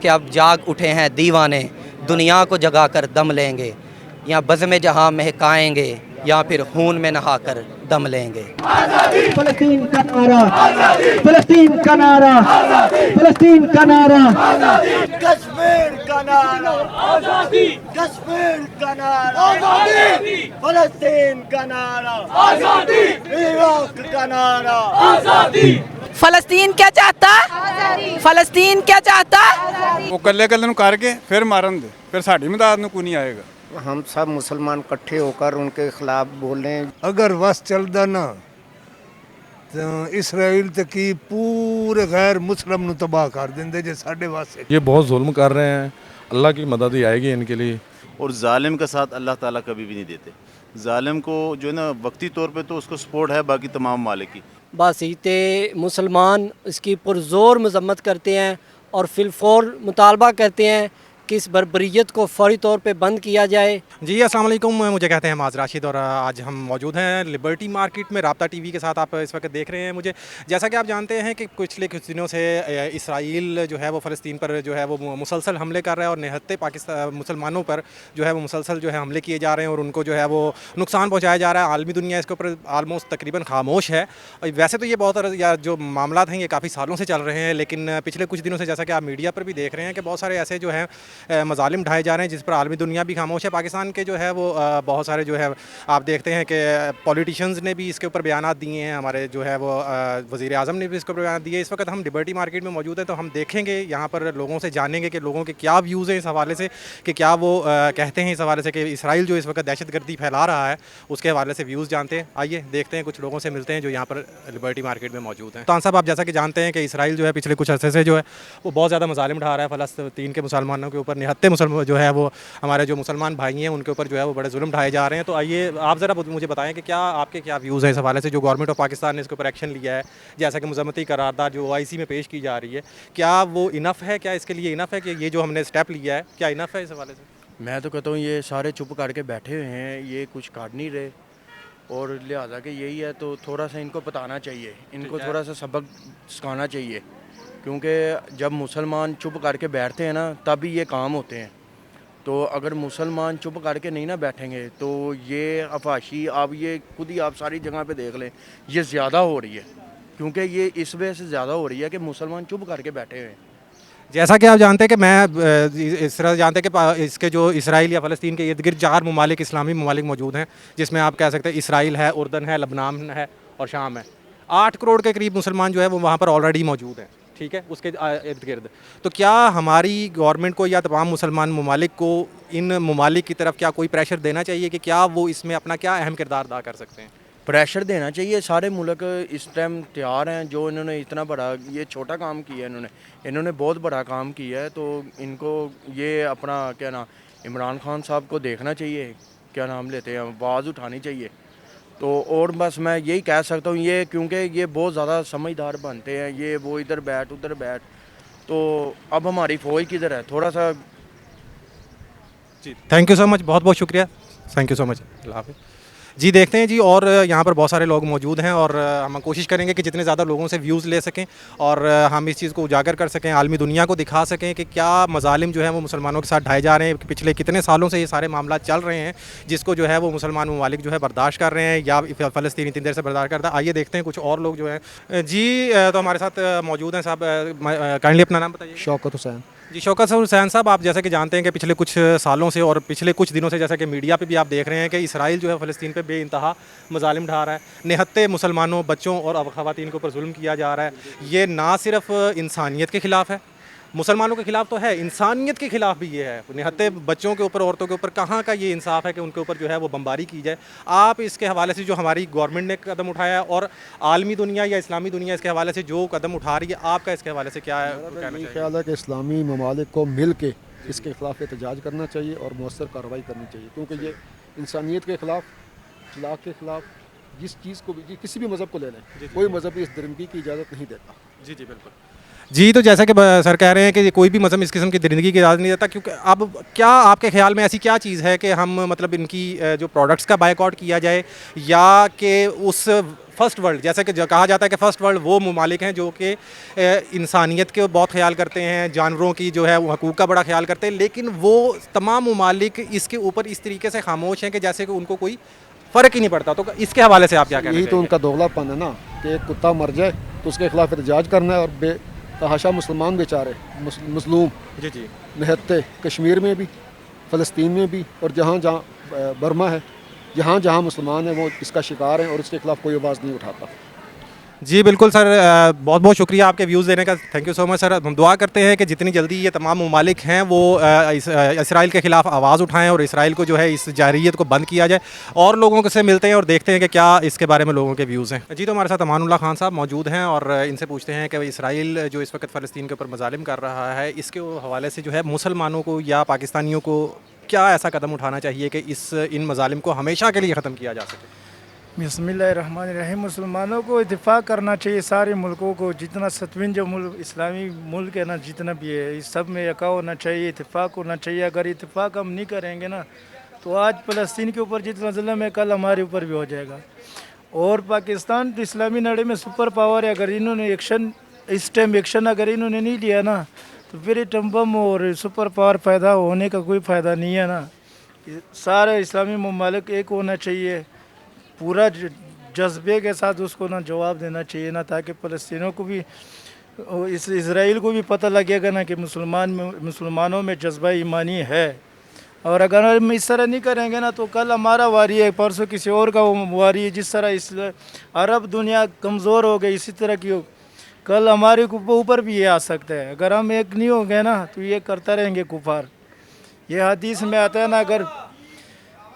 کہ اب جاگ اٹھے ہیں دیوانے، دنیا کو جگا کر دم لیں گے، یا بزم جہاں مہکائیں گے، یا پھر خون میں نہا کر دم لیں گے۔ فلسطین کا نعرہ، فلسطین کا نعرہ، فلسطین کا نعرہ، کشمیر کا نعرہ آزادی، کشمیر کا نعرہ آزادی، فلسطین کا نعرہ آزادی، عراق کا نعرہ آزادی۔ فلسطین کیا چاہتا؟ فلسطین کیا چاہتا؟ وہ کلے کلے نو کر کے پھر مارن دے، پھر ساڈی مدد نو کوئی نہیں آئے گا۔ ہم سب مسلمان اکٹھے ہو کر ان کے خلاف بولیں۔ اگر وس چلدا نا تو اسرائیل تکی پورے غیر مسلم نو تباہ کر دیندے جے ساڈے واسطے۔ یہ بہت ظلم کر رہے ہیں، اللہ کی مدد ہی آئے گی ان کے لیے۔ اور ظالم کا ساتھ اللہ تعالیٰ کبھی بھی نہیں دیتے۔ ظالم کو جو ہے نا وقتی طور پہ تو اس کو سپورٹ ہے باقی تمام ممالک کی۔ باسیط مسلمان اس کی پرزور مذمت کرتے ہیں اور فی الفور مطالبہ کرتے ہیں کہ اس بربریت کو فوری طور پہ بند کیا جائے۔ جی السلام علیکم، مجھے کہتے ہیں معاذ راشد اور آج ہم موجود ہیں لبرٹی مارکیٹ میں رابطہ ٹی وی کے ساتھ۔ آپ اس وقت دیکھ رہے ہیں مجھے، جیسا کہ آپ جانتے ہیں کہ پچھلے کچھ دنوں سے اسرائیل جو ہے وہ فلسطین پر جو ہے وہ مسلسل حملے کر رہا ہے اور نہتے پاکستان مسلمانوں پر جو ہے وہ مسلسل جو ہے حملے کیے جا رہے ہیں اور ان کو جو ہے وہ نقصان پہنچایا جا رہا ہے۔ عالمی دنیا اس کے اوپر آلموسٹ تقریباً خاموش ہے۔ ویسے تو یہ بہت جو معاملات ہیں یہ کافی سالوں سے چل رہے ہیں، لیکن پچھلے کچھ دنوں سے جیسا کہ آپ میڈیا پر بھی دیکھ رہے ہیں کہ بہت سارے ایسے جو ہیں مظالم ڈھائے جا رہے ہیں جس پر عالمی دنیا بھی خاموش ہے۔ پاکستان کے جو ہے وہ بہت سارے جو ہے آپ دیکھتے ہیں کہ پولیٹیشنز نے بھی اس کے اوپر بیانات دیے ہیں، ہمارے جو ہے وہ وزیر اعظم نے بھی اس کے اوپر بیانات دیے۔ اس وقت ہم لبرٹی مارکیٹ میں موجود ہیں تو ہم دیکھیں گے یہاں پر لوگوں سے جانیں گے کہ لوگوں کے کیا ویوز ہیں اس حوالے سے، کہ کیا وہ کہتے ہیں اس حوالے سے کہ اسرائیل جو اس وقت دہشت گردی پھیلا رہا ہے اس کے حوالے سے ویوز جانتے ہیں۔ آئیے دیکھتے ہیں، کچھ لوگوں سے ملتے ہیں جو یہاں پر لبرٹی مارکیٹ میں موجود ہیں۔ تان صاحب، آپ جیسا کہ جانتے ہیں کہ اسرائیل جو ہے پچھلے کچھ عرصے سے جو ہے وہ بہت زیادہ مظالم ڈھا رہا ہے فلسطین کے مسلمانوں کے اوپر۔ نہتے مسلمان جو ہے وہ ہمارے جو مسلمان بھائی ہیں ان کے اوپر جو ہے وہ بڑے ظلم ڈھائے جا رہے ہیں۔ تو آئیے آپ ذرا مجھے بتائیں کہ کیا آپ کے کیا ویوز ہیں اس حوالے سے، جو گورنمنٹ آف پاکستان نے اس کے اوپر ایکشن لیا ہے، جیسا کہ مذمتی قرارداد جو OIC میں پیش کی جا رہی ہے، کیا وہ انف ہے؟ کیا اس کے لیے انف ہے کہ یہ جو ہم نے اسٹیپ لیا ہے کیا انف ہے اس حوالے سے؟ میں تو کہتا ہوں یہ سارے چپ کر کے بیٹھے ہوئے ہیں، یہ کچھ کر نہیں رہے اور لہٰذا کہ یہی ہے تو تھوڑا سا ان کو بتانا چاہیے، ان کو تھوڑا سا سبق سکھانا چاہیے، کیونکہ جب مسلمان چپ کر کے بیٹھتے ہیں نا تبھی یہ کام ہوتے ہیں۔ تو اگر مسلمان چپ کر کے نہیں نہ بیٹھیں گے تو یہ افحاشی آپ یہ خود ہی آپ ساری جگہ پہ دیکھ لیں، یہ زیادہ ہو رہی ہے، کیونکہ یہ اس وجہ سے زیادہ ہو رہی ہے کہ مسلمان چپ کر کے بیٹھے ہوئے ہیں۔ جیسا کہ آپ جانتے ہیں کہ میں اس طرح جانتے ہیں کہ اس کے جو اسرائیل یا فلسطین کے ارد گرد 4 ممالک اسلامی ممالک موجود ہیں، جس میں آپ کہہ سکتے ہیں اسرائیل ہے، اردن ہے، لبنان ہے اور شام ہے۔ 8 کروڑ کے قریب مسلمان جو ہے وہ وہاں پر آلریڈی موجود ہیں، ٹھیک ہے، اس کے ارد گرد۔ تو کیا ہماری گورنمنٹ کو یا تمام مسلمان ممالک کو ان ممالک کی طرف کیا کوئی پریشر دینا چاہیے کہ کیا وہ اس میں اپنا کیا اہم کردار ادا کر سکتے ہیں؟ پریشر دینا چاہیے، سارے ملک اس ٹائم تیار ہیں، جو انہوں نے اتنا بڑا یہ چھوٹا کام کیا ہے، انہوں نے بہت بڑا کام کیا ہے، تو ان کو یہ اپنا کیا نام عمران خان صاحب کو دیکھنا چاہیے، کیا نام لیتے ہیں، آواز اٹھانی چاہیے۔ تو اور بس میں یہی کہہ سکتا ہوں یہ کیونکہ یہ بہت زیادہ سمجھدار بنتے ہیں، یہ وہ ادھر بیٹھ ادھر بیٹھ، تو اب ہماری فوج کدھر ہے تھوڑا سا۔ جی تھینک یو سو مچ، بہت بہت شکریہ، تھینک یو سو مچ، اللہ حافظ۔ جی دیکھتے ہیں جی، اور یہاں پر بہت سارے لوگ موجود ہیں اور ہم کوشش کریں گے کہ جتنے زیادہ لوگوں سے ویوز لے سکیں اور ہم اس چیز کو اجاگر کر سکیں، عالمی دنیا کو دکھا سکیں کہ کیا مظالم جو ہیں وہ مسلمانوں کے ساتھ ڈھائے جا رہے ہیں، پچھلے کتنے سالوں سے یہ سارے معاملات چل رہے ہیں جس کو جو ہے وہ مسلمان ممالک جو ہے برداشت کر رہے ہیں یا فلسطین اتنی دیر سے برداشت کرتا ہے۔ آئیے دیکھتے ہیں کچھ اور لوگ جو ہیں۔ جی تو ہمارے ساتھ موجود ہیں صاحب، کائنڈلی اپنا نام بتائیے۔ شوکت حسین۔ جی شوکت حسین صاحب، آپ جیسا کہ جانتے ہیں کہ پچھلے کچھ سالوں سے اور پچھلے کچھ دنوں سے جیسا کہ میڈیا پہ بھی آپ دیکھ رہے ہیں کہ اسرائیل جو ہے فلسطین پہ بے انتہا مظالم ڈھا رہا ہے، نہتے مسلمانوں، بچوں اور خواتین کے اوپر ظلم کیا جا رہا ہے۔ یہ نہ صرف انسانیت کے خلاف ہے، مسلمانوں کے خلاف تو ہے، انسانیت کے خلاف بھی یہ ہے۔ نہتے بچوں کے اوپر، عورتوں کے اوپر کہاں کا یہ انصاف ہے کہ ان کے اوپر جو ہے وہ بمباری کی جائے۔ آپ اس کے حوالے سے جو ہماری گورنمنٹ نے قدم اٹھایا ہے اور عالمی دنیا یا اسلامی دنیا اس کے حوالے سے جو قدم اٹھا رہی ہے، آپ کا اس کے حوالے سے کیا ہے؟ میرا خیال ہے کہ اسلامی ممالک کو مل کے اس کے خلاف احتجاج کرنا چاہیے اور مؤثر کارروائی کرنی چاہیے، کیونکہ یہ انسانیت کے خلاف، اخلاق کے خلاف جس چیز کو بھی کسی بھی مذہب کو لے لیں کوئی مذہب اس درندگی کی اجازت نہیں دیتا. جی جی بالکل. جی تو جیسا کہ سر کہہ رہے ہیں کہ کوئی بھی مذہب اس قسم کی درندگی کی اجازت نہیں دیتا، کیونکہ اب کیا آپ کے خیال میں ایسی کیا چیز ہے کہ ہم مطلب ان کی جو پروڈکٹس کا بائیکاٹ کیا جائے، یا کہ اس فرسٹ ورلڈ، جیسا کہ کہا جاتا ہے کہ فرسٹ ورلڈ وہ ممالک ہیں جو کہ انسانیت کے بہت خیال کرتے ہیں، جانوروں کی جو ہے وہ حقوق کا بڑا خیال کرتے ہیں، لیکن وہ تمام ممالک اس کے اوپر اس طریقے سے خاموش ہیں کہ جیسے کہ ان کو کوئی فرق ہی نہیں پڑتا. تو اس کے حوالے سے آپ کیا کہنا یہی تو ان کا دوغلا پن ہے نا کہ ایک کتا مر جائے تو اس کے خلاف احتجاج کرنا ہے، اور بے تحاشا مسلمان بیچارے مظلوم جی جی نہتے کشمیر میں بھی، فلسطین میں بھی، اور جہاں جہاں برما ہے، جہاں جہاں مسلمان ہیں وہ اس کا شکار ہیں، اور اس کے خلاف کوئی آواز نہیں اٹھاتا. جی بالکل سر، بہت بہت شکریہ آپ کے ویوز دینے کا، تھینک یو سو مچ سر. ہم دعا کرتے ہیں کہ جتنی جلدی یہ تمام ممالک ہیں وہ اسرائیل کے خلاف آواز اٹھائیں اور اسرائیل کو جو ہے اس جارحیت کو بند کیا جائے، اور لوگوں سے ملتے ہیں اور دیکھتے ہیں کہ کیا اس کے بارے میں لوگوں کے ویوز ہیں. جی تو ہمارے ساتھ امان اللہ خان صاحب موجود ہیں، اور ان سے پوچھتے ہیں کہ اسرائیل جو اس وقت فلسطین کے اوپر مظالم کر رہا ہے، اس کے حوالے سے جو ہے مسلمانوں کو یا پاکستانیوں کو کیا ایسا قدم اٹھانا چاہیے کہ ان مظالم کو ہمیشہ کے لیے ختم کیا جا سکے. بسم اللہ الرحمن الرحیم. مسلمانوں کو اتفاق کرنا چاہیے، سارے ملکوں کو، جتنا 57 جو ملک اسلامی ملک ہے نا، جتنا بھی ہے، اس سب میں یکا ہونا چاہیے، اتفاق ہونا چاہیے. اگر اتفاق ہم نہیں کریں گے نا تو آج فلسطین کے اوپر جتنا ظلم ہے کل ہمارے اوپر بھی ہو جائے گا. اور پاکستان تو اسلامی لڑائی میں سپر پاور ہے، اگر انہوں نے اس ٹائم ایکشن اگر انہوں نے نہیں لیا نا تو پھر ایٹم بم اور سپر پاور پیدا ہونے کا کوئی فائدہ نہیں ہے نا. سارے اسلامی ممالک ایک ہونا چاہیے، پورا جذبے کے ساتھ اس کو نا جواب دینا چاہیے نا، تاکہ فلسطینیوں کو بھی، اسرائیل کو بھی پتہ لگے گا نا کہ مسلمانوں میں جذبہ ایمانی ہے. اور اگر ہم اس طرح نہیں کریں گے نا تو کل ہمارا واری ہے، پرسوں کسی اور کا واری ہے. جس طرح عرب دنیا کمزور ہو گئی، اسی طرح کی کل ہمارے اوپر بھی یہ آ سکتا ہے. اگر ہم ایک نہیں ہو گئے نا تو یہ کرتا رہیں گے کفار. یہ حدیث میں آتا ہے نا،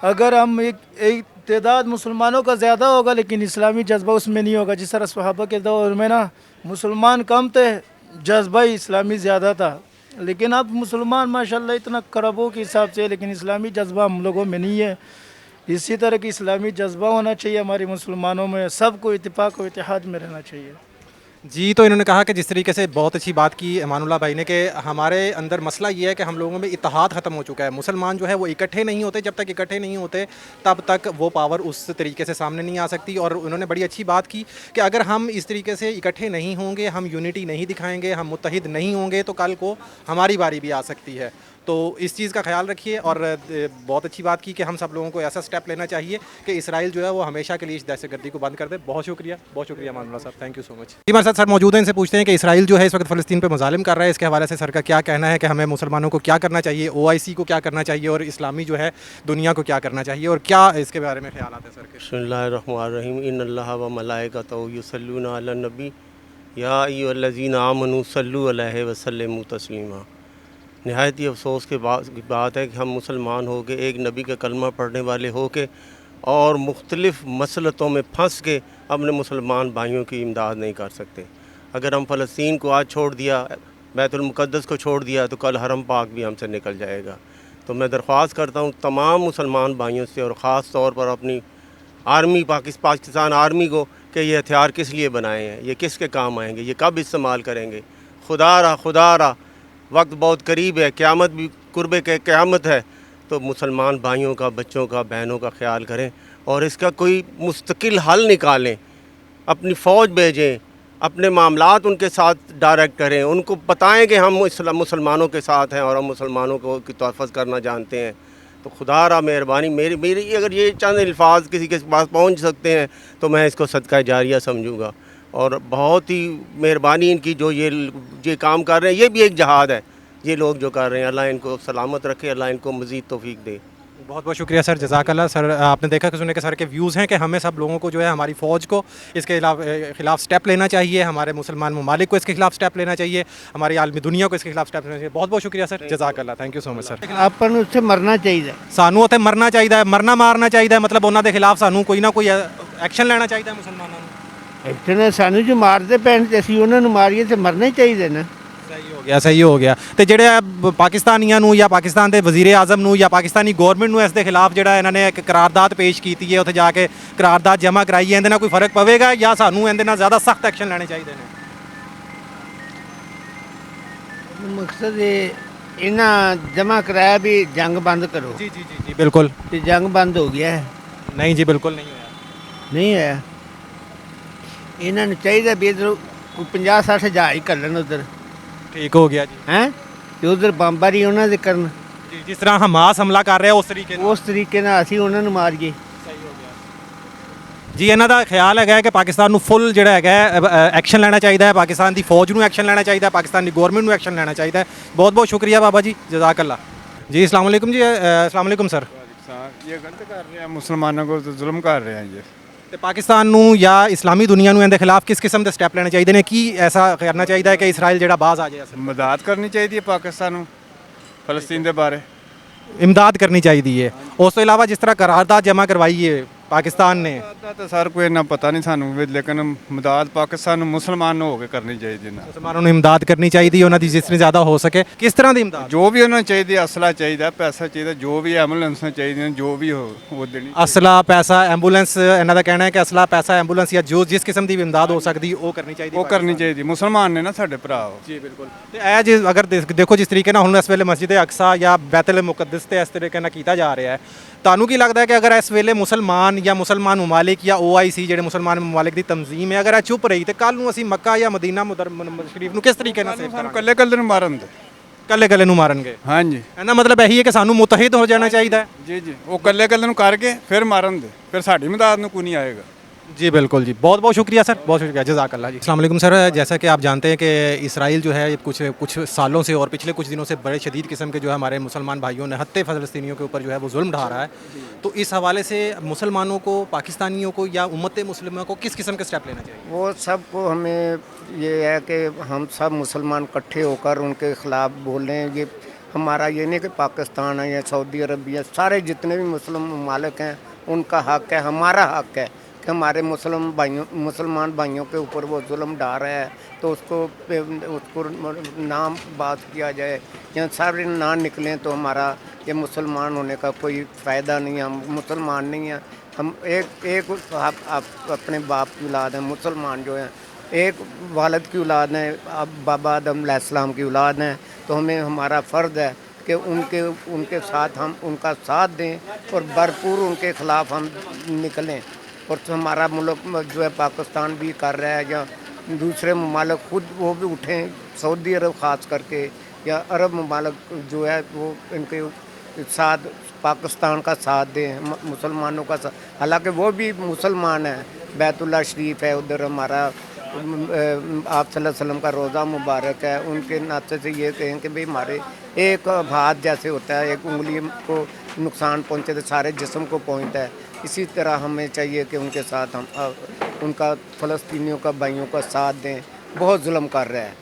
اگر ہم ایک تعداد مسلمانوں کا زیادہ ہوگا لیکن اسلامی جذبہ اس میں نہیں ہوگا. جس طرح صحابہ کے دور میں نا مسلمان کم تھے، جذبہ اسلامی زیادہ تھا، لیکن اب مسلمان ماشاءاللہ اتنا کربوں کے حساب سے، لیکن اسلامی جذبہ ہم لوگوں میں نہیں ہے. اسی طرح کی اسلامی جذبہ ہونا چاہیے ہمارے مسلمانوں میں، سب کو اتفاق و اتحاد میں رہنا چاہیے. جی تو انہوں نے کہا کہ جس طریقے سے بہت اچھی بات کی امان اللہ بھائی نے کہ ہمارے اندر مسئلہ یہ ہے کہ ہم لوگوں میں اتحاد ختم ہو چکا ہے. مسلمان جو ہے وہ اکٹھے نہیں ہوتے، جب تک اکٹھے نہیں ہوتے تب تک وہ پاور اس طریقے سے سامنے نہیں آ سکتی. اور انہوں نے بڑی اچھی بات کی کہ اگر ہم اس طریقے سے اکٹھے نہیں ہوں گے، ہم یونٹی نہیں دکھائیں گے، ہم متحد نہیں ہوں گے تو کل کو ہماری باری بھی آ سکتی ہے. تو اس چیز کا خیال رکھیے. اور بہت اچھی بات کی کہ ہم سب لوگوں کو ایسا سٹیپ لینا چاہیے کہ اسرائیل جو ہے وہ ہمیشہ کے لیے اس دہشت گردی کو بند کر دے. بہت شکریہ امان اللہ صاحب، تھینک یو سو مچ. جی ہمارے ساتھ سر موجود ہیں، ان سے پوچھتے ہیں کہ اسرائیل جو ہے اس وقت فلسطین پہ مظالم کر رہا ہے، اس کے حوالے سے سر کا کیا کہنا ہے کہ ہمیں مسلمانوں کو کیا کرنا چاہیے، OIC کو کیا کرنا چاہیے، اور اسلامی جو ہے دنیا کو کیا کرنا چاہیے، اور کیا اس کے بارے میں خیالات ہیں سر کے. بسم اللہ الرحمن الرحیم. ان اللہ و ملائکتہ یصلون علی النبی یا ایھا الذین آمنوا صلوا علیہ وسلموا تسلیما. نہایت ہی افسوس کی بات ہے کہ ہم مسلمان ہو کے، ایک نبی کا کلمہ پڑھنے والے ہو کے، اور مختلف مسلطوں میں پھنس کے اپنے مسلمان بھائیوں کی امداد نہیں کر سکتے. اگر ہم فلسطین کو آج چھوڑ دیا، بیت المقدس کو چھوڑ دیا، تو کل حرم پاک بھی ہم سے نکل جائے گا. تو میں درخواست کرتا ہوں تمام مسلمان بھائیوں سے، اور خاص طور پر اپنی آرمی، پاکستان آرمی کو، کہ یہ ہتھیار کس لیے بنائے ہیں، یہ کس کے کام آئیں گے، یہ کب استعمال کریں گے. خدا را وقت بہت قریب ہے، قیامت بھی قرب کے قیامت ہے. تو مسلمان بھائیوں کا، بچوں کا، بہنوں کا خیال کریں، اور اس کا کوئی مستقل حل نکالیں. اپنی فوج بھیجیں، اپنے معاملات ان کے ساتھ ڈائریکٹ کریں، ان کو بتائیں کہ ہم مسلمانوں کے ساتھ ہیں اور ہم مسلمانوں کو تحفظ کرنا جانتے ہیں. تو خدا را مہربانی، میری اگر یہ چند الفاظ کسی کے پاس پہنچ سکتے ہیں تو میں اس کو صدقہ جاریہ سمجھوں گا. اور بہت ہی مہربانی ان کی جو یہ کام کر رہے ہیں، یہ بھی ایک جہاد ہے یہ لوگ جو کر رہے ہیں. اللہ ان کو سلامت رکھے، اللہ ان کو مزید توفیق دے. بہت بہت شکریہ سر، جزاک اللہ. سر آپ نے دیکھا کہ سنے کہ سر کے ویوز ہیں کہ ہمیں سب لوگوں کو جو ہے ہماری فوج کو اس کے خلاف سٹیپ لینا چاہیے، ہمارے مسلمان ممالک کو اس کے خلاف سٹیپ لینا چاہیے، ہماری عالمی دنیا کو اس کے خلاف سٹیپ لینا چاہیے. بہت بہت شکریہ سر، جزاک اللہ، تھینک یو سو مچ سر. ਆਪਾਂ ਨੂੰ ਉੱਥੇ ਮਰਨਾ ਚਾਹੀਦਾ, ਸਾਨੂੰ ਉੱਥੇ ਮਰਨਾ ਚਾਹੀਦਾ ਹੈ, ਮਰਨਾ ਮਾਰਨਾ ਚਾਹੀਦਾ ਹੈ, ਮਤਲਬ ਉਹਨਾਂ ਦੇ ਖਿਲਾਫ ਸਾਨੂੰ ਕੋਈ ਨਾ ਕੋਈ ਐਕਸ਼ਨ ਲੈਣਾ ਚਾਹੀਦਾ ਹੈ ਮੁਸਲਮਾਨਾਂ ਨੂੰ. ਇੱਥੇ ਨਾ ਸਾਨੂੰ ਜੋ ਮਾਰਦੇ ਪੈਣ ਤੇ ਅਸੀਂ ਉਹਨਾਂ ਨੂੰ ਮਾਰੀਏ ਤੇ ਮਰਨਾ ਹੀ ਚਾਹੀਦਾ ਨਾ. ਸਹੀ ਹੋ ਗਿਆ, ਸਹੀ ਹੋ ਗਿਆ। ਤੇ ਜਿਹੜੇ ਪਾਕਿਸਤਾਨੀਆਂ ਨੂੰ ਜਾਂ ਪਾਕਿਸਤਾਨ ਦੇ ਵਜ਼ੀਰ ਆਜ਼ਮ ਨੂੰ ਜਾਂ ਪਾਕਿਸਤਾਨੀ ਗਵਰਨਮੈਂਟ ਨੂੰ ਇਸ ਦੇ ਖਿਲਾਫ ਜਿਹੜਾ ਇਹਨਾਂ ਨੇ ਇੱਕ ਕਰਾਰਦਾਦ ਪੇਸ਼ ਕੀਤੀ ਹੈ, ਉੱਥੇ ਜਾ ਕੇ ਕਰਾਰਦਾਦ ਜਮ੍ਹਾਂ ਕਰਾਈ ਹੈ, ਇਹਦੇ ਨਾਲ ਕੋਈ ਫਰਕ ਪਵੇਗਾ ਜਾਂ ਸਾਨੂੰ ਇਹਦੇ ਨਾਲ ਜ਼ਿਆਦਾ ਸਖਤ ਐਕਸ਼ਨ ਲੈਣੇ ਚਾਹੀਦੇ ਨੇ? ਮਕਸਦ ਇਹ ਇਹਨਾਂ ਜਮ੍ਹਾਂ ਕਰਾਇਆ ਵੀ ਜੰਗ ਬੰਦ ਕਰੋ। ਜੀ ਜੀ ਜੀ ਜੀ ਬਿਲਕੁਲ। ਤੇ ਜੰਗ ਬੰਦ ਹੋ ਗਿਆ ਹੈ? ਨਹੀਂ ਜੀ, ਬਿਲਕੁਲ ਨਹੀਂ ਹੋਇਆ। ਨਹੀਂ ਹੋਇਆ। ਇਹਨਾਂ ਨੂੰ ਚਾਹੀਦਾ ਵੀ ਇੱਧਰ 50-60 ਹਜ਼ਾਰ ਹੀ ਕਰਨ ਉੱਧਰ। ਠੀਕ ਹੋ ਗਿਆ ਜੀ। ਹੈਂ ਤੇ ਉੱਧਰ ਬੰਬਾਰੀ ਉਹਨਾਂ ਦੇ ਕਰਨ। ਜੀ, ਜਿਸ ਤਰ੍ਹਾਂ ਹਮਾਸ ਹਮਲਾ ਕਰ ਰਿਹਾ ਉਸ ਤਰੀਕੇ ਨਾਲ ਅਸੀਂ ਉਹਨਾਂ ਨੂੰ ਮਾਰੀਏ। ਜੀ, ਇਹਨਾਂ ਦਾ ਖਿਆਲ ਹੈਗਾ ਕਿ ਪਾਕਿਸਤਾਨ ਨੂੰ ਫੁੱਲ ਜਿਹੜਾ ਹੈਗਾ ਐਕਸ਼ਨ ਲੈਣਾ ਚਾਹੀਦਾ ਹੈ, ਪਾਕਿਸਤਾਨ ਦੀ ਫੌਜ ਨੂੰ ਐਕਸ਼ਨ ਲੈਣਾ ਚਾਹੀਦਾ ਹੈ, ਪਾਕਿਸਤਾਨ ਦੀ ਗਵਰਨਮੈਂਟ ਨੂੰ ਐਕਸ਼ਨ ਲੈਣਾ ਚਾਹੀਦਾ ਹੈ। ਬਹੁਤ ਬਹੁਤ ਸ਼ੁਕریہ ਬਾਬਾ ਜੀ, جزاک اللہ جی۔ السلام علیکم جی۔ السلام علیکم سر۔ یہ غلط کر رہے ہیں، مسلمانوں کو ظلم کر رہے ہیں یہ۔ ਤੇ ਪਾਕਿਸਤਾਨ ਨੂੰ ਜਾਂ ਇਸਲਾਮੀ ਦੁਨੀਆ ਨੂੰ ਇਹਦੇ ਖਿਲਾਫ ਕਿਸ ਕਿਸਮ ਦੇ ਸਟੈਪ ਲੈਣੇ ਚਾਹੀਦੇ ਨੇ? ਕੀ ਐਸਾ ਕਰਨਾ ਚਾਹੀਦਾ ਹੈ ਕਿ ਇਸਰਾਈਲ ਜਿਹੜਾ ਬਾਜ਼ ਆ ਜਾਏ? ਮਦਦ ਕਰਨੀ ਚਾਹੀਦੀ ਹੈ ਪਾਕਿਸਤਾਨ ਨੂੰ ਫਲਸਤੀਨ ਦੇ ਬਾਰੇ, ਇਮਦਾਦ ਕਰਨੀ ਚਾਹੀਦੀ ਹੈ। ਉਸ ਤੋਂ ਇਲਾਵਾ ਜਿਸ ਤਰ੍ਹਾਂ ਕਰਾਰਦਾਦ ਜਮ੍ਹਾਂ ਕਰਵਾਈ ਹੈ ਪਾਕਿਸਤਾਨ ਨੇ, ਤਾਂ ਸਰ ਕੋਈ ਇੰਨਾ ਪਤਾ ਨਹੀਂ ਸਾਨੂੰ ਵੀ, ਲੇਕਿਨ ਮਦਦ ਪਾਕਿਸਤਾਨ ਨੂੰ ਮੁਸਲਮਾਨ ਹੋ ਕੇ ਕਰਨੀ ਚਾਹੀਦੀ ਨਾ। ਮੁਸਲਮਾਨਾਂ ਨੂੰ ਇਮਦਾਦ ਕਰਨੀ ਚਾਹੀਦੀ ਹੈ, ਉਹਨਾਂ ਦੀ ਜਿਤਨੀ ਜ਼ਿਆਦਾ ਹੋ ਸਕੇ। ਕਿਸ ਤਰ੍ਹਾਂ ਦੀ ਇਮਦਾਦ? ਜੋ ਵੀ ਉਹਨਾਂ ਨੂੰ ਚਾਹੀਦੀ, ਅਸਲਾ ਚਾਹੀਦਾ, ਪੈਸਾ ਚਾਹੀਦਾ, ਜੋ ਵੀ ਐਂਬੂਲੈਂਸਾਂ ਚਾਹੀਦੀਆਂ, ਜੋ ਵੀ ਹੋ ਉਹ ਦੇਣੀ। ਅਸਲਾ, ਪੈਸਾ, ਐਂਬੂਲੈਂਸ, ਇਹਨਾਂ ਦਾ ਕਹਿਣਾ ਹੈ ਕਿ ਅਸਲਾ, ਪੈਸਾ, ਐਂਬੂਲੈਂਸ ਜਾਂ ਜੋ ਜਿਸ ਕਿਸਮ ਦੀ ਵੀ ਇਮਦਾਦ ਹੋ ਸਕਦੀ ਉਹ ਕਰਨੀ ਚਾਹੀਦੀ। ਉਹ ਕਰਨੀ ਚਾਹੀਦੀ। ਮੁਸਲਮਾਨ ਨੇ ਨਾ ਸਾਡੇ ਭਰਾ। ਜੀ ਬਿਲਕੁਲ। ਤੇ ਇਹ ਜੇ ਅਗਰ ਦੇਖੋ ਜਿਸ ਤਰੀਕੇ ਨਾਲ ਹੁਣ ਇਸ ਵੇਲੇ ਮਸਜਿਦ ਅਕਸਾ ਜਾਂ ਬੈਤੁਲ ਮੁਕੱਦਸ ਤੇ ਇਸ ਤਰੀਕੇ ਨਾਲ ਕੀਤਾ ਜਾ ਰਿਹਾ ਹੈ, ਤੁਹਾਨੂੰ ਕੀ ਲੱਗਦਾ ਹੈ ਕਿ ਅਗਰ ਇਸ ਵੇਲੇ ਮੁਸਲਮਾਨ ਜਾਂ ਮੁਸਲਮਾਨ ਮਮਾਲਿਕ ਜਾਂ OIC ਜਿਹੜੇ ਮੁਸਲਮਾਨ ਮਮਾਲਿਕ ਦੀ ਤਨਜ਼ੀਮ ਹੈ, ਅਗਰ ਇਹ ਚੁੱਪ ਰਹੀ ਤੇ ਕੱਲ ਨੂੰ ਅਸੀਂ ਮੱਕਾ ਜਾਂ ਮਦੀਨਾ ਸ਼ਰੀਫ ਨੂੰ ਕਿਸ ਤਰੀਕੇ ਨਾਲ ਸੇਵ ਕਰਾਂਗੇ? ਕੱਲੇ ਕੱਲੇ ਨੂੰ ਮਾਰਨ ਦੇ, ਕੱਲੇ ਕੱਲੇ ਨੂੰ ਮਾਰਨਗੇ। ਹਾਂਜੀ, ਇਹਦਾ ਮਤਲਬ ਇਹੀ ਹੈ ਕਿ ਸਾਨੂੰ ਮੁਤਹਿਦ ਹੋ ਜਾਣਾ ਚਾਹੀਦਾ ਹੈ। ਜੀ ਜੀ, ਉਹ ਕੱਲੇ ਕੱਲੇ ਨੂੰ ਕਰਕੇ ਫਿਰ ਮਾਰਨ ਦੇ, ਫਿਰ ਸਾਡੀ ਮਦਦ ਨੂੰ ਕੋਈ ਨਹੀਂ ਆਏਗਾ। جی بالکل جی، بہت بہت شکریہ سر، بہت شکریہ، جزاک اللہ جی۔ السلام علیکم سر، جیسا کہ آپ جانتے ہیں کہ اسرائیل جو ہے کچھ سالوں سے اور پچھلے کچھ دنوں سے بڑے شدید قسم کے جو ہے ہمارے مسلمان بھائیوں نے حتی فلسطینیوں کے اوپر جو ہے وہ ظلم ڈھا رہا ہے، تو اس حوالے سے مسلمانوں کو، پاکستانیوں کو یا امت مسلمہ کو کس قسم کے سٹیپ لینا چاہیے؟ وہ سب کو ہمیں یہ ہے کہ ہم سب مسلمان اکٹھے ہو کر ان کے خلاف بولیں۔ یہ ہمارا یہ نہیں کہ پاکستان ہے یا سعودی عربیہ، سارے جتنے بھی مسلم ممالک ہیں ان کا حق ہے، ہمارا حق ہے کہ ہمارے مسلمان بھائیوں کے اوپر وہ ظلم ڈھا رہا ہے، تو اس کو نام بات کیا جائے یا سارے نہ نکلیں تو ہمارا یہ مسلمان ہونے کا کوئی فائدہ نہیں ہے۔ ہم مسلمان نہیں ہیں، ہم ایک اپنے باپ کی اولاد ہیں، مسلمان جو ہیں ایک والد کی اولاد ہیں، بابا آدم علیہ السلام کی اولاد ہیں، تو ہمیں ہمارا فرض ہے کہ ان کے ساتھ ہم ان کا ساتھ دیں اور بھرپور ان کے خلاف ہم نکلیں۔ اور ہمارا ملک جو ہے پاکستان بھی کر رہا ہے، یا دوسرے ممالک خود وہ بھی اٹھیں، سعودی عرب خاص کر کے یا عرب ممالک جو ہے وہ ان کے ساتھ پاکستان کا ساتھ دیں، مسلمانوں کا ساتھ، حالانکہ وہ بھی مسلمان ہیں۔ بیت اللہ شریف ہے ادھر، ہمارا آپ صلی اللہ علیہ وسلم کا روزہ مبارک ہے، ان کے ناطے سے یہ کہیں کہ بھئی ہمارے ایک ہاتھ جیسے ہوتا ہے، ایک انگلی کو نقصان پہنچے تو سارے جسم کو پہنچتا ہے، اسی طرح ہمیں چاہیے کہ ان کے ساتھ ہم ان کا فلسطینیوں کا بھائیوں کا ساتھ دیں۔ بہت ظلم کر رہا ہے۔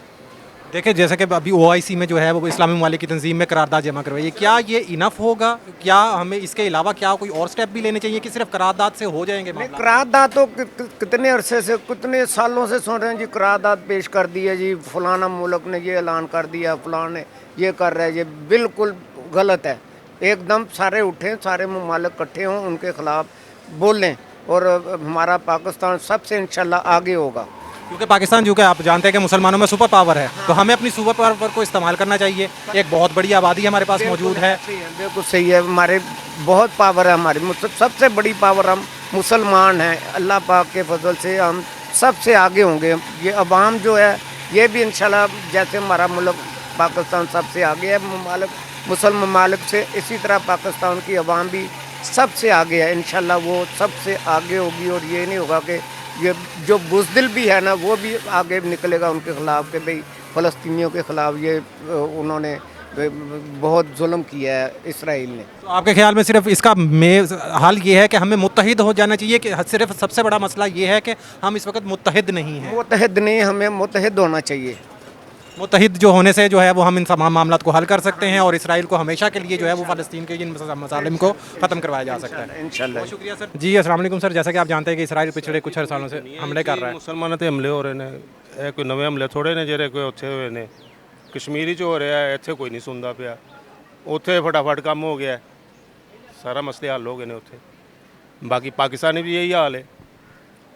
دیکھیں جیسا کہ ابھی OIC میں جو ہے وہ اسلامی ممالک کی تنظیم میں قرارداد جمع کروائی ہے، کیا یہ انف ہوگا؟ کیا ہمیں اس کے علاوہ کیا کوئی اور سٹیپ بھی لینے چاہیے کہ صرف قرارداد سے ہو جائیں گے معاملات؟ قرارداد تو کتنے عرصے سے، کتنے سالوں سے سن رہے ہیں جی، قرارداد پیش کر دی ہے جی، فلانا ملک نے یہ اعلان کر دیا، فلاں نے یہ کر رہا ہے، یہ بالکل غلط ہے۔ ایک دم سارے اٹھیں، سارے ممالک اکٹھے ہوں، ان کے خلاف بولیں، اور ہمارا پاکستان سب سے انشاءاللہ آگے ہوگا۔ کیونکہ پاکستان جو کہ آپ جانتے ہیں کہ مسلمانوں میں سپر پاور ہے، تو ہمیں اپنی سپر پاور کو استعمال کرنا چاہیے۔ ایک بہت بڑی آبادی ہمارے پاس موجود ہے، بالکل صحیح ہے، ہمارے بہت پاور ہے، ہماری سب سے بڑی پاور ہم مسلمان ہیں۔ اللہ پاک کے فضل سے ہم سب سے آگے ہوں گے۔ یہ عوام جو ہے یہ بھی انشاءاللہ جیسے ہمارا ملک پاکستان سب سے آگے ہے مسلم ممالک سے، اسی طرح پاکستان کی عوام بھی سب سے آگے ہے، انشاءاللہ وہ سب سے آگے ہوگی۔ اور یہ نہیں ہوگا کہ یہ جو بزدل بھی ہے نا وہ بھی آگے نکلے گا ان کے خلاف کہ بھئی فلسطینیوں کے خلاف یہ انہوں نے بہت ظلم کیا ہے اسرائیل نے۔ تو آپ کے خیال میں صرف اس کا حل یہ ہے کہ ہمیں متحد ہو جانا چاہیے، کہ صرف سب سے بڑا مسئلہ یہ ہے کہ ہم اس وقت متحد نہیں ہیں؟ متحد نہیں، ہمیں متحد ہونا چاہیے۔ متحد جو ہونے سے جو ہے وہ ہم ان تمام معاملات کو حل کر سکتے ہیں، اور اسرائیل کو ہمیشہ کے لیے جو ہے وہ فلسطین کے ان مظالم کو ختم کروایا جا سکتا ہے انشاءاللہ۔ بہت شکریہ سر جی۔ السلام علیکم سر، جیسا کہ آپ جانتے ہیں کہ اسرائیل پچھلے کچھ سالوں سے حملے کر رہا ہے، مسلمانوں تے حملے ہو رہے ہیں، یہ کوئی نوے حملے تھوڑے نے جڑے کوئی اتھے ہوئے نے، ਕਸ਼ਮੀਰੀ 'ਚ ਹੋ ਰਿਹਾ, ਇੱਥੇ ਕੋਈ ਨਹੀਂ ਸੁਣਦਾ ਪਿਆ। ਉੱਥੇ ਫਟਾਫਟ ਕੰਮ ਹੋ ਗਿਆ, ਸਾਰਾ ਮਸਲੇ ਹੱਲ ਹੋ ਗਏ ਨੇ ਉੱਥੇ। ਬਾਕੀ ਪਾਕਿਸਤਾਨ ਵੀ ਇਹੀ ਹਾਲ ਹੈ,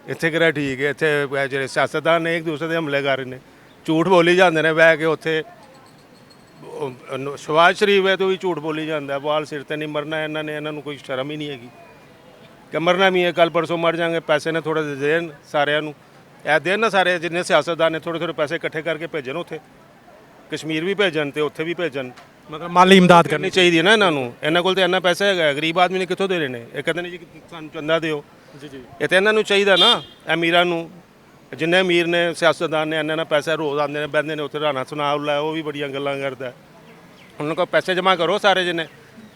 ਇੱਥੇ ਕਿਹੜਾ ਠੀਕ ਹੈ। ਇੱਥੇ ਜਿਹੜੇ ਸਿਆਸਤਦਾਨ ਨੇ ਇੱਕ ਦੂਸਰੇ ਦੇ ਹਮਲੇ ਕਰ ਰਹੇ ਨੇ, ਝੂਠ ਬੋਲੀ ਜਾਂਦੇ ਨੇ ਬਹਿ ਕੇ ਉੱਥੇ। ਸ਼ਵਾਜ਼ ਸ਼ਰੀਫ ਹੈ ਤੋਂ ਵੀ ਝੂਠ ਬੋਲੀ ਜਾਂਦਾ, ਵਾਲ ਸਿਰ ਤੇ ਨਹੀਂ ਮਰਨਾ ਇਹਨਾਂ ਨੇ, ਇਹਨਾਂ ਨੂੰ ਕੋਈ ਸ਼ਰਮ ਹੀ ਨਹੀਂ ਹੈਗੀ ਕਿ ਮਰਨਾ ਵੀ ਹੈ, ਕੱਲ ਪਰਸੋਂ ਮਰ ਜਾਵਾਂਗੇ। ਪੈਸੇ ਨੇ ਥੋੜ੍ਹੇ ਜਿਹੇ ਦੇਣ ਸਾਰਿਆਂ ਨੂੰ, ਇਹ ਦੇਣ ਨਾ ਸਾਰੇ ਜਿੰਨੇ ਸਿਆਸਤਦਾਨ ਨੇ ਥੋੜ੍ਹੇ ਥੋੜ੍ਹੇ ਪੈਸੇ ਇਕੱਠੇ ਕਰਕੇ ਭੇਜਣ ਉੱਥੇ, ਕਸ਼ਮੀਰ ਵੀ ਭੇਜਣ ਤੇ ਉੱਥੇ ਵੀ ਭੇਜਣ। ਮਤਲਬ ਮਾਲੀ ਇਮਦਾਦ ਕਰਨੀ ਚਾਹੀਦੀ ਹੈ ਨਾ ਇਹਨਾਂ ਨੂੰ। ਇਹਨਾਂ ਕੋਲ ਤਾਂ ਇੰਨਾ ਪੈਸਾ ਹੈਗਾ, ਗਰੀਬ ਆਦਮੀ ਨੇ ਕਿੱਥੋਂ ਦੇ ਰਹੇ ਨੇ? ਇਹ ਕਹਿੰਦੇ ਨੇ ਜੀ ਸਾਨੂੰ ਚੰਦਾ ਦਿਓ। ਜੀ ਇਹ ਤਾਂ ਇਹਨਾਂ ਨੂੰ ਚਾਹੀਦਾ ਨਾ, ਅਮੀਰਾਂ ਨੂੰ, ਜਿੰਨੇ ਅਮੀਰ ਨੇ ਸਿਆਸਤਦਾਨ ਨੇ, ਇਹਨਾਂ ਨਾਲ ਪੈਸਾ ਰੋਜ਼ ਆਉਂਦੇ ਨੇ, ਬਹਿੰਦੇ ਨੇ ਉੱਥੇ, ਰਾਣਾ ਸੁਨਾਉਲਾ ਉਹ ਵੀ ਬੜੀਆਂ ਗੱਲਾਂ ਕਰਦਾ। ਉਹਨਾਂ ਕੋਲ ਪੈਸੇ ਜਮ੍ਹਾਂ ਕਰੋ ਸਾਰੇ ਜਿੰਨੇ,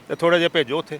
ਤੇ ਥੋੜੇ ਜਿਹੇ ਭੇਜੋ ਉੱਥੇ।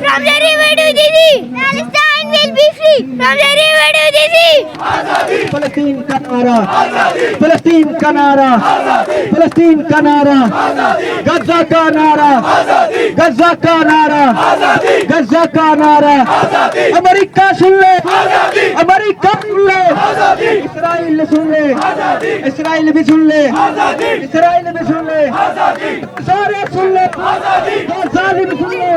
from the river to the sea. Palestine will be free from the river to the sea. فلسطین کا نعرہ، فلسطین کا نعرہ، فلسطین کا نعرہ، غزہ کا نعرہ، غزہ کا نعرہ، غزہ کا نعرہ، امریکہ سن لے، امریکہ سن لے، اسرائیل سن لے، اسرائیل بھی سن لے، اسرائیل بھی سن لے، سارے سن لے، تو ظالم سن لے،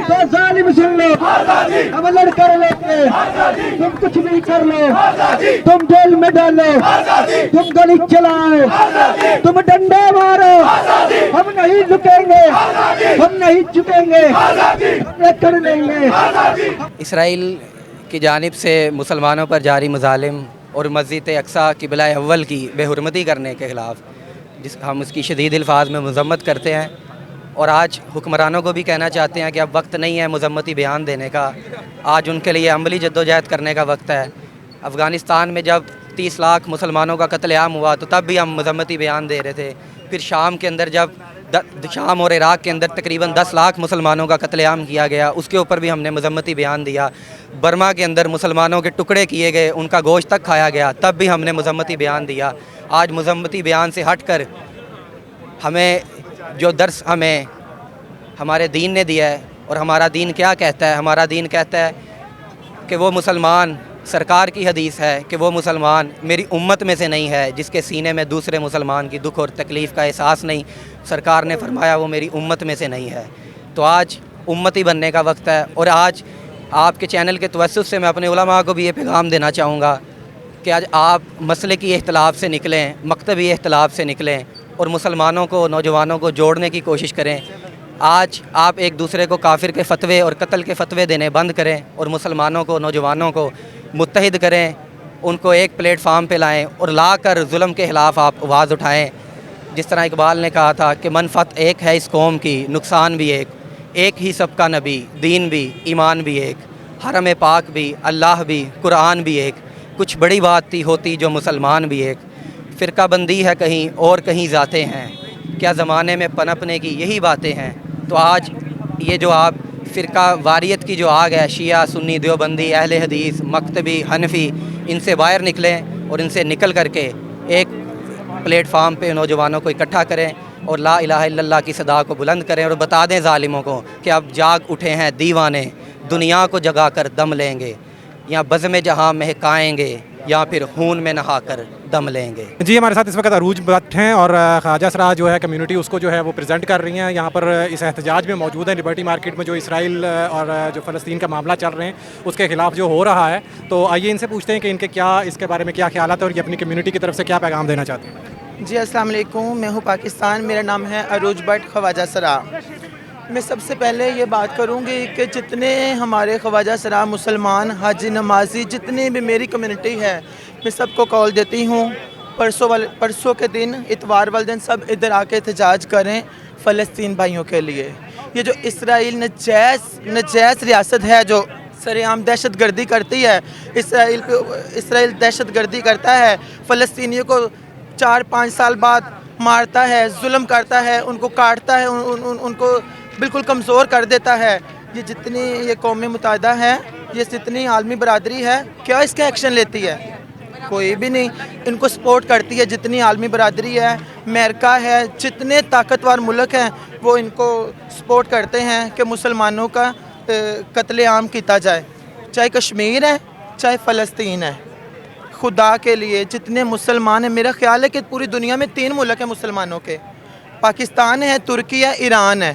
تو ظالم سن لے، اب لڑ کر لے کے تم کچھ بھی کر لو، تم جیل میں ڈالو، تم گلی چلاؤ، تم ڈنڈے مارو، ہم نہیں جھکیں گے، ہم نہیں جھکیں گے، ہم یہ کر لیں گے۔ اسرائیل کی جانب سے مسلمانوں پر جاری مظالم اور مسجد اقصیٰ قبلہ اول کی بے حرمتی کرنے کے خلاف ہم اس کی شدید الفاظ میں مذمت کرتے ہیں، اور آج حکمرانوں کو بھی کہنا چاہتے ہیں کہ اب وقت نہیں ہے مذمتی بیان دینے کا، آج ان کے لیے عملی جدوجہد کرنے کا وقت ہے۔ افغانستان میں جب 30 لاکھ مسلمانوں کا قتل عام ہوا تو تب بھی ہم مذمتی بیان دے رہے تھے، پھر شام کے اندر جب شام اور عراق کے اندر تقریباً 10 لاکھ مسلمانوں کا قتل عام کیا گیا، اس کے اوپر بھی ہم نے مذمتی بیان دیا۔ برما کے اندر مسلمانوں کے ٹکڑے کیے گئے، ان کا گوشت تک کھایا گیا، تب بھی ہم نے مذمتی بیان دیا۔ آج مذمتی بیان سے ہٹ کر ہمیں جو درس ہمیں ہمارے دین نے دیا ہے، اور ہمارا دین کیا کہتا ہے؟ ہمارا دین کہتا ہے کہ وہ مسلمان، سرکار کی حدیث ہے کہ وہ مسلمان میری امت میں سے نہیں ہے جس کے سینے میں دوسرے مسلمان کی دکھ اور تکلیف کا احساس نہیں۔ سرکار نے فرمایا وہ میری امت میں سے نہیں ہے۔ تو آج امتی بننے کا وقت ہے، اور آج آپ کے چینل کے توسط سے میں اپنے علماء کو بھی یہ پیغام دینا چاہوں گا کہ آج آپ مسلکی اختلاف سے نکلیں، مکتبی اختلاف سے نکلیں، اور مسلمانوں کو، نوجوانوں کو جوڑنے کی کوشش کریں۔ آج آپ ایک دوسرے کو کافر کے فتوے اور قتل کے فتوے دینے بند کریں، اور مسلمانوں کو، نوجوانوں کو متحد کریں، ان کو ایک پلیٹ فارم پہ لائیں، اور لا کر ظلم کے خلاف آپ آواز اٹھائیں۔ جس طرح اقبال نے کہا تھا کہ منفعت ایک ہے اس قوم کی، نقصان بھی ایک ہی سب کا نبی، دین بھی، ایمان بھی ایک، حرم پاک بھی، اللہ بھی، قرآن بھی ایک، کچھ بڑی بات تھی ہوتی جو مسلمان بھی ایک، فرقہ بندی ہے کہیں اور کہیں ذاتیں ہیں، کیا زمانے میں پنپنے کی یہی باتیں ہیں۔ تو آج یہ جو آپ فرقہ واریت کی جو آگ ہے، شیعہ، سنی، دیوبندی، اہل حدیث، مکتبی، حنفی، ان سے باہر نکلیں، اور ان سے نکل کر کے ایک پلیٹ فارم پہ نوجوانوں کو اکٹھا کریں، اور لا الہ الا اللہ کی صدا کو بلند کریں، اور بتا دیں ظالموں کو کہ اب جاگ اٹھے ہیں دیوانے، دنیا کو جگا کر دم لیں گے، یا بزم جہاں مہکائیں گے، یا پھر خون میں نہا کر دم لیں گے۔ جی ہمارے ساتھ اس وقت عروج بٹ ہیں، اور خواجہ سرا جو ہے کمیونٹی اس کو جو ہے وہ پریزنٹ کر رہی ہیں، یہاں پر اس احتجاج میں موجود ہیں لبرٹی مارکیٹ میں، جو اسرائیل اور جو فلسطین کا معاملہ چل رہے ہیں اس کے خلاف جو ہو رہا ہے۔ تو آئیے ان سے پوچھتے ہیں کہ ان کے کیا اس کے بارے میں کیا خیالات ہیں، اور یہ اپنی کمیونٹی کی طرف سے کیا پیغام دینا چاہتے ہیں۔ جی السلام علیکم، میں ہوں پاکستان، میرا نام ہے عروج بٹ خواجہ سرا۔ میں سب سے پہلے یہ بات کروں گی کہ جتنے ہمارے خواجہ سرا مسلمان، حاجی، نمازی، جتنی بھی میری کمیونٹی ہے، میں سب کو کال دیتی ہوں پرسوں کے دن، اتوار والے دن سب ادھر آ کے احتجاج کریں فلسطین بھائیوں کے لیے۔ یہ جو اسرائیل نجائز ریاست ہے جو سرعام دہشت گردی کرتی ہے، اسرائیل دہشت گردی کرتا ہے، فلسطینیوں کو 4-5 سال بعد مارتا ہے، ظلم کرتا ہے، ان کو کاٹتا ہے، ان کو بالکل کمزور کر دیتا ہے۔ یہ جتنی یہ قوم متحدہ ہے، یہ جتنی عالمی برادری ہے، کیا اس کا ایکشن لیتی ہے؟ کوئی بھی نہیں۔ ان کو سپورٹ کرتی ہے جتنی عالمی برادری ہے، امریکہ ہے، جتنے طاقتور ملک ہیں وہ ان کو سپورٹ کرتے ہیں کہ مسلمانوں کا قتل عام کیتا جائے، چاہے کشمیر ہے چاہے فلسطین ہے۔ خدا کے لیے جتنے مسلمان ہیں، میرا خیال ہے کہ پوری دنیا میں 3 ملک ہیں مسلمانوں کے، پاکستان ہے، ترکی ہے، ایران ہے۔